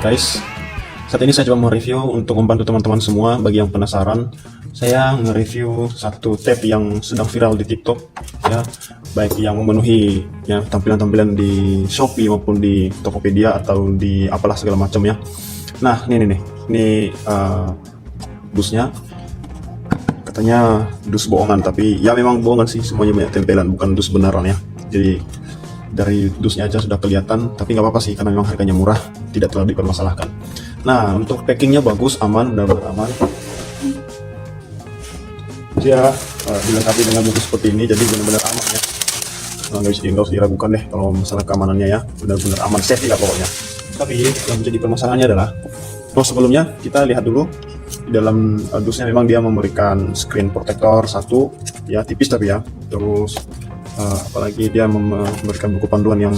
guys, saat ini saya coba mereview untuk membantu teman-teman semua. Bagi yang penasaran, saya nge-review satu tab yang sedang viral di TikTok ya, baik yang memenuhi ya tampilan-tampilan di Shopee maupun di Tokopedia atau di apalah segala macam ya. Nah, ini dusnya katanya dus bohongan, tapi ya memang bohongan sih, semuanya banyak tempelan, bukan dus beneran ya. Jadi dari dusnya aja sudah kelihatan, tapi nggak apa-apa sih karena memang harganya murah, tidak terlalu dipermasalahkan. Nah, untuk packingnya bagus, aman, benar-benar aman. Dia dilengkapi dengan buku seperti ini, jadi benar-benar aman ya. Nggak usah diragukan deh kalau masalah keamanannya ya, benar-benar aman, safety lah pokoknya. Tapi yang menjadi permasalahannya adalah, sebelumnya kita lihat dulu di dalam dusnya. Memang dia memberikan screen protector satu ya, tipis tapi ya. Terus apalagi dia memberikan buku panduan yang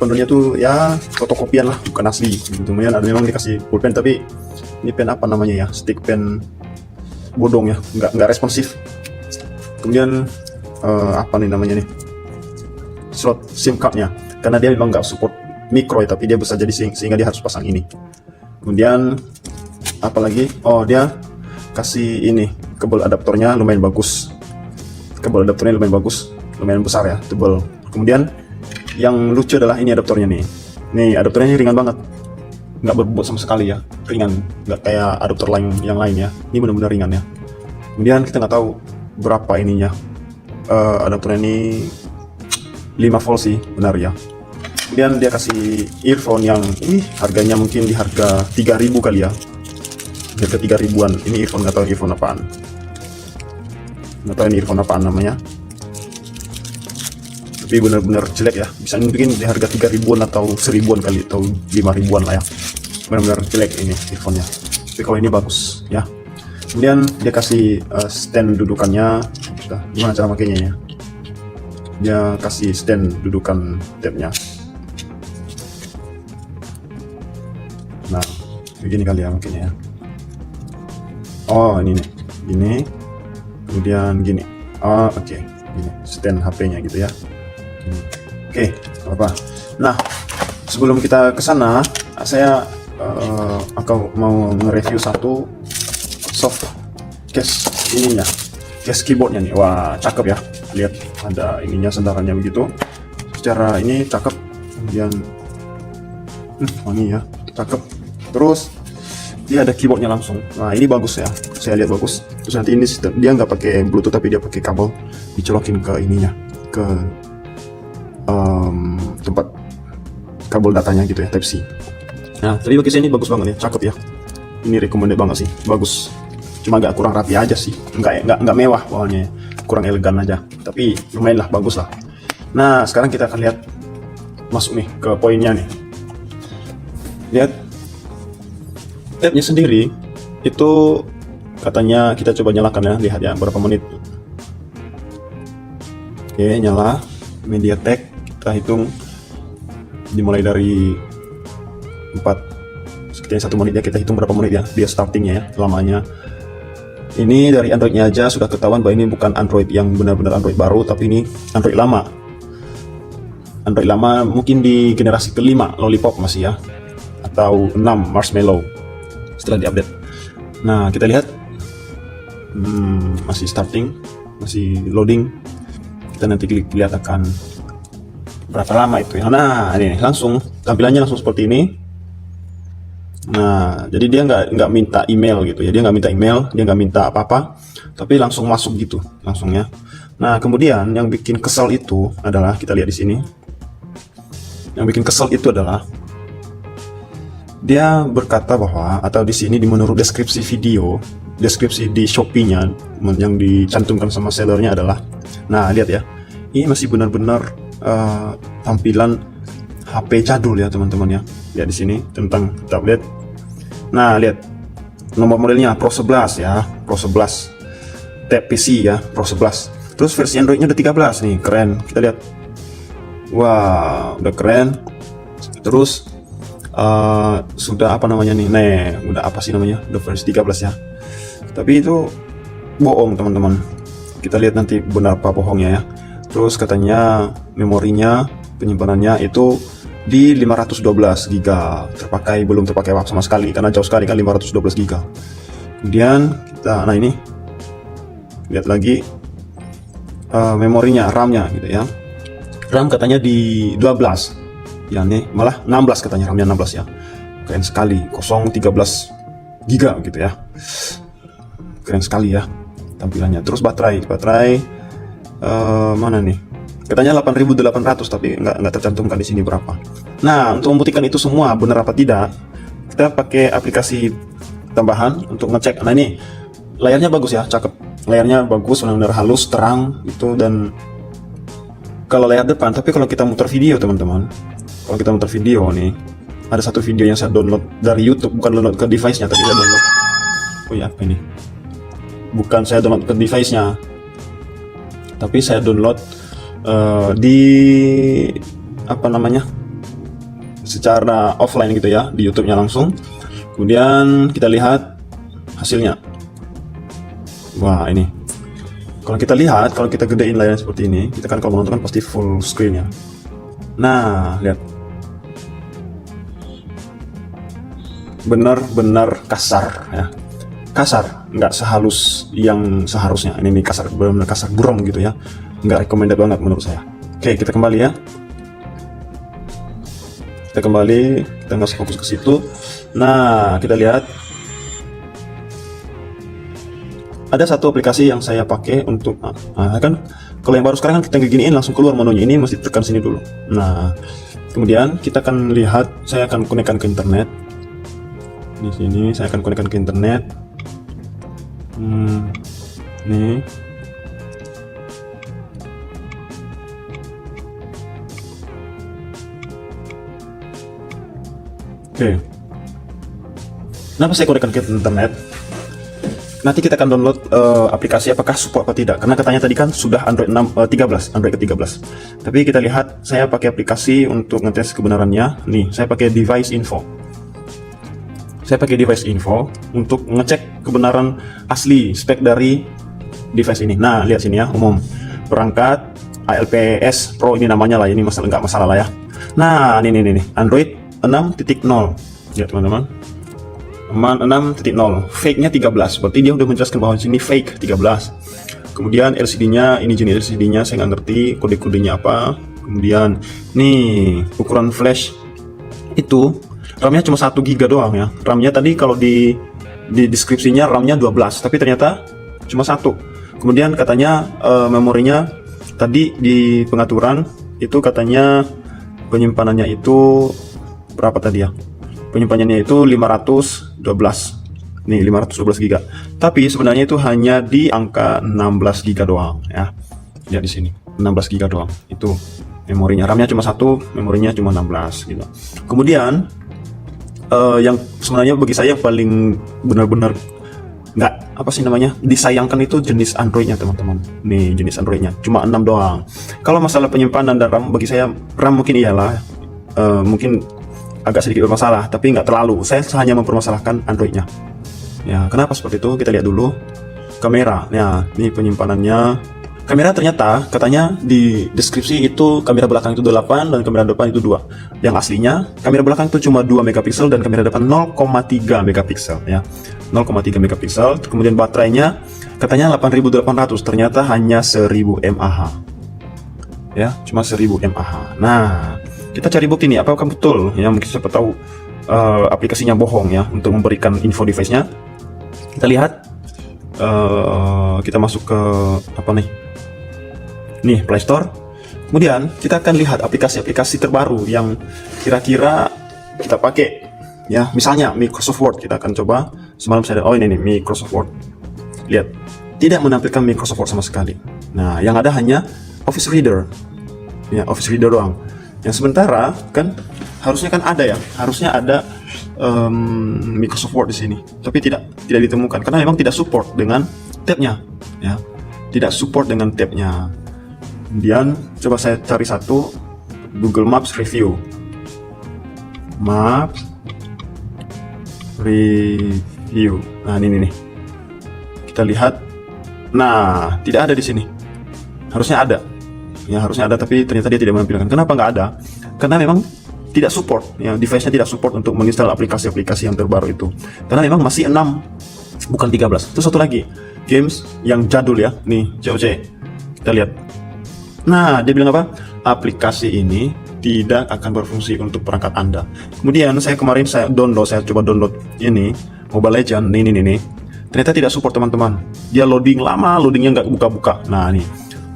panduannya tuh ya fotokopian lah, bukan asli. Kemudian ada memang dikasih pulpen, tapi ini pen apa namanya ya, stick pen bodong ya, nggak responsif. Kemudian apa nih namanya nih, slot SIM cardnya, karena dia memang nggak support micro ya, tapi dia bisa jadi sehingga dia harus pasang ini. Kemudian apalagi, dia kasih ini kabel adaptornya lumayan bagus. Kabel adaptornya lumayan bagus, lumayan besar ya, tebal. Kemudian yang lucu adalah ini adaptornya nih. Nih adaptornya ringan banget, nggak berbobot sama sekali ya, ringan, nggak kayak adaptor lain yang lain ya. Ini benar-benar ringan ya. Kemudian kita nggak tahu berapa ininya. Adaptornya ini 5 volt sih, benar ya. Kemudian dia kasih earphone yang ini harganya mungkin di harga 3.000 kali ya, harga 3.000-an. Ini earphone, nggak tahu earphone apaan. Nggak tahu ini earphone apaan namanya, tapi benar-benar jelek ya. Bisa mungkin di harga 3.000-an atau 1.000-an kali, atau 5.000-an lah ya. Benar-benar jelek ini earphone-nya, tapi kalau ini bagus ya. Kemudian dia kasih stand dudukannya. Gimana cara makainya ya? Dia kasih stand dudukan tabnya. Nah, begini kali ya makainya ya. Ini nih, gini. Kemudian gini, oke. Gini, stand HP-nya gitu ya. Oke, apa? Nah, sebelum kita ke sana, saya akan mau nge-review satu soft case ininya, case keyboardnya nih. Wah, cakep ya. Lihat ada ininya, sendarannya begitu. Secara ini cakep. Kemudian wangi ya, cakep. Terus dia ada keyboardnya langsung. Nah, ini bagus ya, saya lihat bagus. Terus nanti ini sistem dia nggak pakai Bluetooth, tapi dia pakai kabel, dicolokin ke ininya, ke tempat kabel datanya gitu ya, Type C. Nah, tapi bagi saya ini bagus banget ya, cakep ya. Ini recommended banget sih, bagus. Cuma agak kurang rapi aja sih, nggak mewah pokoknya, kurang elegan aja. Tapi lumayan lah, bagus lah. Nah, sekarang kita akan lihat, masuk nih ke poinnya nih. Lihat tabnya sendiri itu katanya, kita coba nyalakan ya, lihat ya berapa menit. Oke, nyala MediaTek, kita hitung dimulai dari 4 sekitar 1 menit ya, kita hitung berapa menit ya dia startingnya ya, lamanya. Ini dari Androidnya aja sudah ketahuan bahwa ini bukan Android yang benar-benar Android baru, tapi ini Android lama. Android lama mungkin di generasi kelima, Lollipop masih ya, atau 6 Marshmallow setelah diupdate. Nah, kita lihat masih starting, masih loading. Kita nanti lihat akan berapa lama itu ya. Nah, ini langsung tampilannya langsung seperti ini. Nah, jadi dia nggak minta email gitu ya, dia nggak minta email, dia nggak minta apa-apa, tapi langsung masuk gitu langsung ya. Nah, kemudian yang bikin kesel itu adalah, kita lihat di sini. Yang bikin kesel itu adalah dia berkata bahwa, atau di sini menurut deskripsi video, deskripsi di Shopee-nya yang dicantumkan sama sellernya adalah, nah lihat ya, ini masih benar-benar tampilan HP jadul ya teman-teman ya. Lihat di sini tentang tablet. Nah, lihat nomor modelnya Pro 11 ya, Pro 11 Tab PC ya, Pro 11. Terus versi Androidnya udah 13 nih, keren. Kita lihat, wah udah keren. Terus sudah apa namanya nih, udah apa sih namanya, udah versi 13 ya. Tapi itu bohong teman-teman, kita lihat nanti benar apa bohongnya ya. Terus katanya memorinya, penyimpanannya itu di 512 giga, terpakai, belum terpakai sama sekali karena jauh sekali kan 512 giga. Kemudian kita, nah ini lihat lagi memorinya, RAM-nya gitu ya. RAM katanya di 12, ya nih malah 16 katanya, RAM-nya 16 ya. Keren sekali, 013 giga gitu ya. Keren sekali ya tampilannya. Terus baterai mana nih? Katanya 8.800, tapi nggak tercantumkan di sini berapa. Nah, untuk membuktikan itu semua benar apa tidak, kita pakai aplikasi tambahan untuk ngecek. Nah ini layarnya bagus ya, cakep. Layarnya bagus, benar-benar halus, terang gitu. Dan kalau layar depan, tapi kalau kita muter video teman-teman, kalau kita muter video nih, ada satu video yang saya download dari YouTube, bukan download ke device-nya, tapi saya download. Oh ya, ini bukan saya download ke device-nya, tapi saya download di apa namanya, secara offline gitu ya, di YouTube-nya langsung. Kemudian kita lihat hasilnya. Wah, ini kalau kita lihat, kalau kita gedein layarnya seperti ini, kita kan kalau menonton kan pasti full screen ya. Nah, lihat, benar-benar kasar ya, kasar, nggak sehalus yang seharusnya. Ini nih kasar, benar-benar kasar buram gitu ya, nggak recommended banget menurut saya. Oke, kita kembali ya, kita masuk fokus ke situ. Nah, kita lihat ada satu aplikasi yang saya pakai untuk kan kalau yang baru sekarang kan kita giniin langsung keluar menunya, ini mesti tekan sini dulu. Nah, kemudian kita akan lihat, saya akan konekkan ke internet. Di sini saya akan konekkan ke internet. Nih. Oke. Kenapa saya konekkan ke internet? Nanti kita akan download aplikasi apakah support atau tidak, karena katanya tadi kan sudah Android 13, Android ke-13. Tapi kita lihat, saya pakai aplikasi untuk ngetes kebenarannya. Nih, saya pakai Device Info. Saya pakai Device Info untuk ngecek kebenaran asli spek dari device ini. Nah, lihat sini ya, umum perangkat ALPS Pro, ini namanya lah, ini nggak masalah lah ya. Nah, ini Android 6.0 ya teman-teman. 6.0, fake-nya 13, berarti dia udah menjelaskan bahwa sini fake 13. Kemudian LCD-nya, ini jenis LCD-nya saya nggak ngerti kode-kodenya apa. Kemudian nih ukuran flash itu, RAM-nya cuma 1 GB doang ya. RAM-nya tadi kalau di deskripsinya RAM-nya 12, tapi ternyata cuma 1. Kemudian katanya memorinya tadi di pengaturan itu katanya penyimpanannya itu berapa tadi ya? Penyimpanannya itu 512. Nih 512 GB. Tapi sebenarnya itu hanya di angka 16 GB doang ya. Lihat di sini, 16 GB doang. Itu memorinya. RAM-nya cuma 1, memorinya cuma 16 gitu. Kemudian yang sebenarnya bagi saya paling benar-benar nggak apa sih namanya, disayangkan itu jenis Android-nya teman-teman. Nih jenis Android-nya cuma 6 doang. Kalau masalah penyimpanan dan RAM, bagi saya RAM mungkin iyalah, mungkin agak sedikit bermasalah, tapi nggak terlalu. Saya hanya mempermasalahkan Android-nya. Ya, kenapa seperti itu? Kita lihat dulu kamera. Ya, ini penyimpanannya. Kamera ternyata katanya di deskripsi itu kamera belakang itu 8 dan kamera depan itu 2. Yang aslinya kamera belakang itu cuma 2 megapiksel dan kamera depan 0,3 megapiksel ya. 0,3 megapiksel. Kemudian baterainya katanya 8.800, ternyata hanya 1000 mAh. Ya, cuma 1000 mAh. Nah, kita cari bukti nih, apakah betul ya, mungkin siapa tahu aplikasinya bohong ya untuk memberikan info device-nya. Kita lihat, kita masuk ke apa nih Play Store. Kemudian kita akan lihat aplikasi-aplikasi terbaru yang kira-kira kita pakai ya. Misalnya Microsoft Word, kita akan coba. Semalam saya ini nih Microsoft Word. Lihat, tidak menampilkan Microsoft Word sama sekali. Nah, yang ada hanya Office Reader ya, Office Reader doang. Yang sementara kan harusnya kan ada ya, harusnya ada Microsoft Word di sini, tapi tidak ditemukan karena memang tidak support dengan tab-nya ya, tidak support dengan tab-nya. Kemudian coba saya cari satu, Google Maps Review, Map Review. Nah ini nih, kita lihat. Nah, tidak ada di sini. Harusnya ada. Ya harusnya ada, tapi ternyata dia tidak menampilkan. Kenapa nggak ada? Karena memang tidak support ya, device-nya tidak support untuk menginstal aplikasi-aplikasi yang terbaru itu, karena memang masih 6 bukan 13. Terus satu lagi, games yang jadul ya, nih COC, kita lihat. Nah, dia bilang apa? Aplikasi ini tidak akan berfungsi untuk perangkat Anda. Kemudian saya kemarin saya coba download ini Mobile Legends, nih. Ternyata tidak support teman-teman. Dia loading lama, loadingnya nggak buka-buka. Nah nih,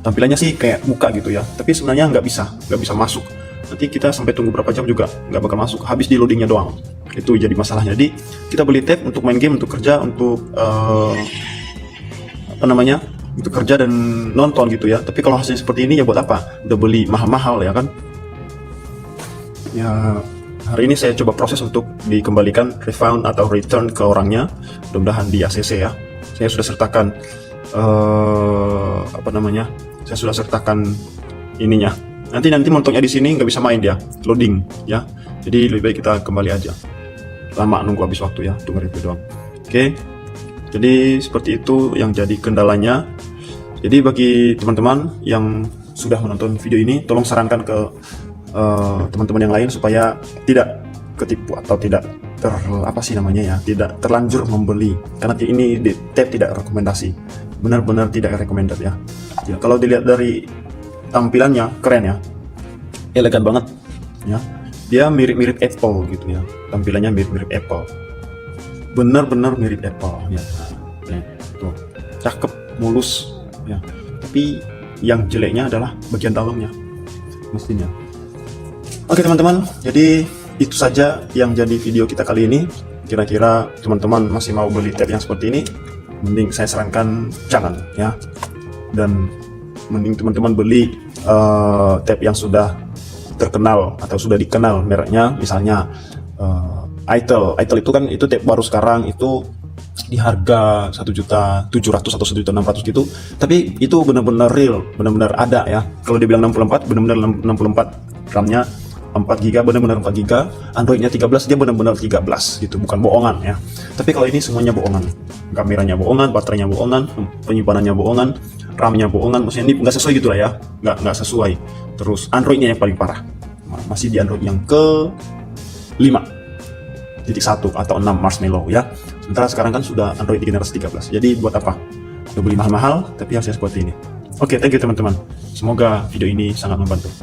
tampilannya sih kayak buka gitu ya, tapi sebenarnya nggak bisa masuk. Nanti kita sampai tunggu berapa jam juga nggak bakal masuk, habis di loadingnya doang. Itu jadi masalahnya. Jadi kita beli tab untuk main game, untuk kerja, untuk untuk kerja dan nonton gitu ya. Tapi kalau hasilnya seperti ini ya buat apa? Udah beli mahal-mahal ya kan? Ya, hari ini saya coba proses untuk dikembalikan, refund atau return ke orangnya. Mudah-mudahan di ACC ya. Saya sudah sertakan saya sudah sertakan ininya. Nanti montongnya di sini nggak bisa main dia, loading ya. Jadi lebih baik kita kembali aja. Lama nunggu habis waktu ya, untuk nge-review doang. Oke. Jadi seperti itu yang jadi kendalanya. Jadi bagi teman-teman yang sudah menonton video ini, tolong sarankan ke teman-teman yang lain supaya tidak ketipu atau tidak tidak terlanjur membeli, karena ini di tab tidak rekomendasi, benar-benar tidak recommended ya. Kalau dilihat dari tampilannya keren ya, elegan banget ya, dia mirip-mirip Apple gitu ya, tampilannya mirip-mirip Apple, benar-benar mirip Apple ya. Tuh, cakep, mulus ya, tapi yang jeleknya adalah bagian dalamnya mesinnya. Oke teman-teman, jadi itu saja yang jadi video kita kali ini. Kira-kira teman-teman masih mau beli tab yang seperti ini, mending saya sarankan jangan ya. Dan mending teman-teman beli tab yang sudah terkenal atau sudah dikenal mereknya. Misalnya Itel itu kan itu tab baru sekarang, itu di harga 1.700.000 atau 1.600.000 gitu. Tapi itu benar-benar real, benar-benar ada ya. Kalau dibilang 64, benar-benar 64 RAM-nya 4GB, benar-benar 4GB, Android-nya 13, dia benar-benar 13 gitu, bukan bohongan ya. Tapi kalau ini semuanya bohongan, kameranya bohongan, baterainya bohongan, penyimpanannya bohongan, RAM-nya bohongan, maksudnya ini nggak sesuai gitu lah ya, nggak sesuai. Terus Android-nya yang paling parah, masih di Android yang ke 5.1 atau 6 Marshmallow ya. Sementara sekarang kan sudah Android di generasi 13, jadi buat apa? Udah beli mahal-mahal, tapi hasilnya seperti ini. Oke, thank you teman-teman. Semoga video ini sangat membantu.